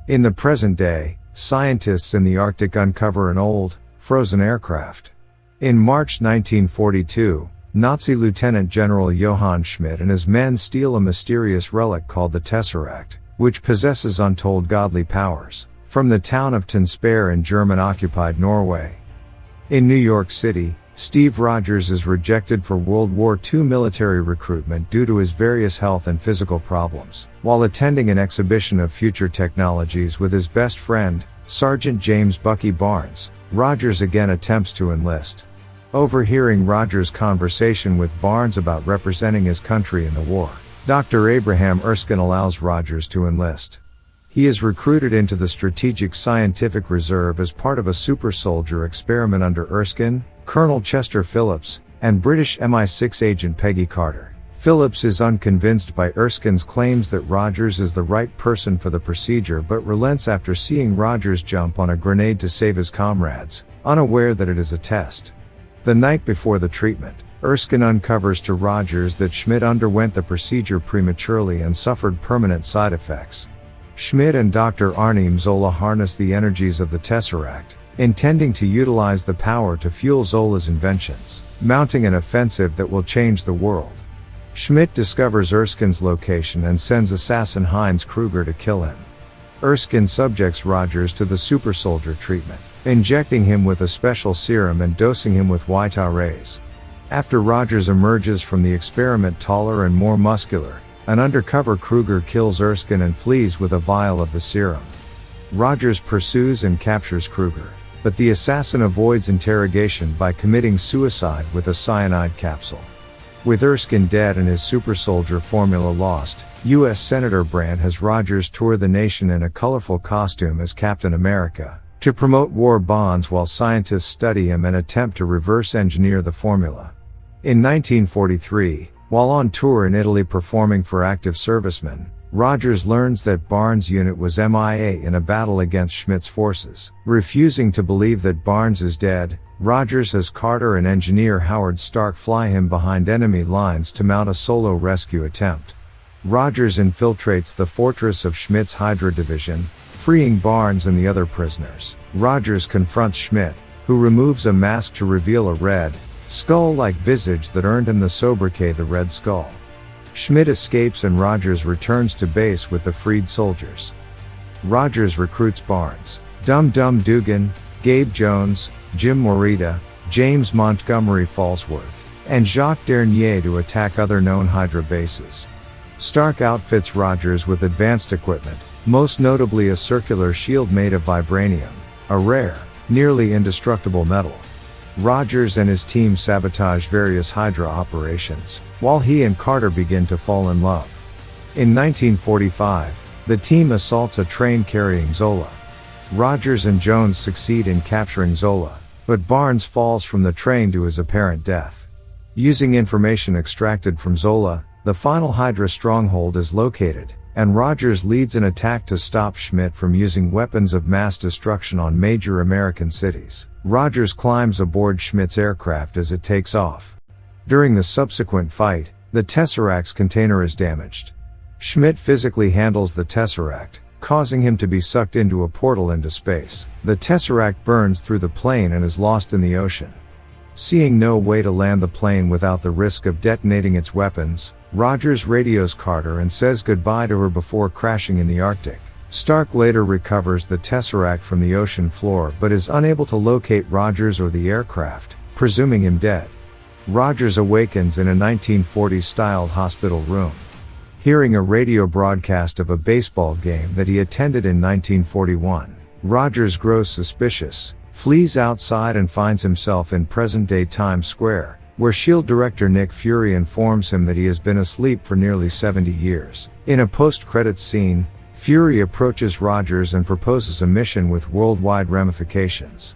In the present day, scientists in the Arctic uncover an old, frozen aircraft. In March 1942, Nazi Lieutenant General Johann Schmidt and his men steal a mysterious relic called the Tesseract, which possesses untold godly powers, from the town of Tønsberg in German-occupied Norway. In New York City, Steve Rogers is rejected for World War II military recruitment due to his various health and physical problems. While attending an exhibition of future technologies with his best friend, Sergeant James Bucky Barnes, Rogers again attempts to enlist. Overhearing Rogers' conversation with Barnes about representing his country in the war, Dr. Abraham Erskine allows Rogers to enlist. He is recruited into the Strategic Scientific Reserve as part of a super soldier experiment under Erskine, Colonel Chester Phillips, and British MI6 agent Peggy Carter. Phillips is unconvinced by Erskine's claims that Rogers is the right person for the procedure but relents after seeing Rogers jump on a grenade to save his comrades, unaware that it is a test. The night before the treatment, Erskine uncovers to Rogers that Schmidt underwent the procedure prematurely and suffered permanent side effects. Schmidt and Dr. Arnim Zola harness the energies of the Tesseract, intending to utilize the power to fuel Zola's inventions, mounting an offensive that will change the world. Schmidt discovers Erskine's location and sends assassin Heinz Kruger to kill him. Erskine subjects Rogers to the super soldier treatment, injecting him with a special serum and dosing him with White rays. After Rogers emerges from the experiment taller and more muscular, an undercover Kruger kills Erskine and flees with a vial of the serum. Rogers pursues and captures Kruger, but the assassin avoids interrogation by committing suicide with a cyanide capsule. With Erskine dead and his super soldier formula lost, U.S. Senator Brandt has Rogers tour the nation in a colorful costume as Captain America, to promote war bonds while scientists study him and attempt to reverse engineer the formula. In 1943, while on tour in Italy performing for active servicemen, Rogers learns that Barnes' unit was MIA in a battle against Schmidt's forces. Refusing to believe that Barnes is dead, Rogers has Carter and engineer Howard Stark fly him behind enemy lines to mount a solo rescue attempt. Rogers infiltrates the fortress of Schmidt's Hydra division, freeing Barnes and the other prisoners. Rogers confronts Schmidt, who removes a mask to reveal a red, skull-like visage that earned him the sobriquet the Red Skull. Schmidt escapes and Rogers returns to base with the freed soldiers. Rogers recruits Barnes, Dum Dum Dugan, Gabe Jones, Jim Morita, James Montgomery Falsworth, and Jacques Dernier to attack other known Hydra bases. Stark outfits Rogers with advanced equipment, most notably a circular shield made of vibranium, a rare, nearly indestructible metal. Rogers and his team sabotage various Hydra operations, while he and Carter begin to fall in love. In 1945, the team assaults a train carrying Zola. Rogers and Jones succeed in capturing Zola, but Barnes falls from the train to his apparent death. Using information extracted from Zola, the final Hydra stronghold is located, and Rogers leads an attack to stop Schmidt from using weapons of mass destruction on major American cities. Rogers climbs aboard Schmidt's aircraft as it takes off. During the subsequent fight, the Tesseract's container is damaged. Schmidt physically handles the Tesseract, causing him to be sucked into a portal into space. The Tesseract burns through the plane and is lost in the ocean. Seeing no way to land the plane without the risk of detonating its weapons, Rogers radios Carter and says goodbye to her before crashing in the Arctic. Stark later recovers the Tesseract from the ocean floor but is unable to locate Rogers or the aircraft, presuming him dead. Rogers awakens in a 1940s-styled hospital room. Hearing a radio broadcast of a baseball game that he attended in 1941, Rogers grows suspicious, flees outside and finds himself in present-day Times Square, where S.H.I.E.L.D. director Nick Fury informs him that he has been asleep for nearly 70 years. In a post-credits scene, Fury approaches Rogers and proposes a mission with worldwide ramifications.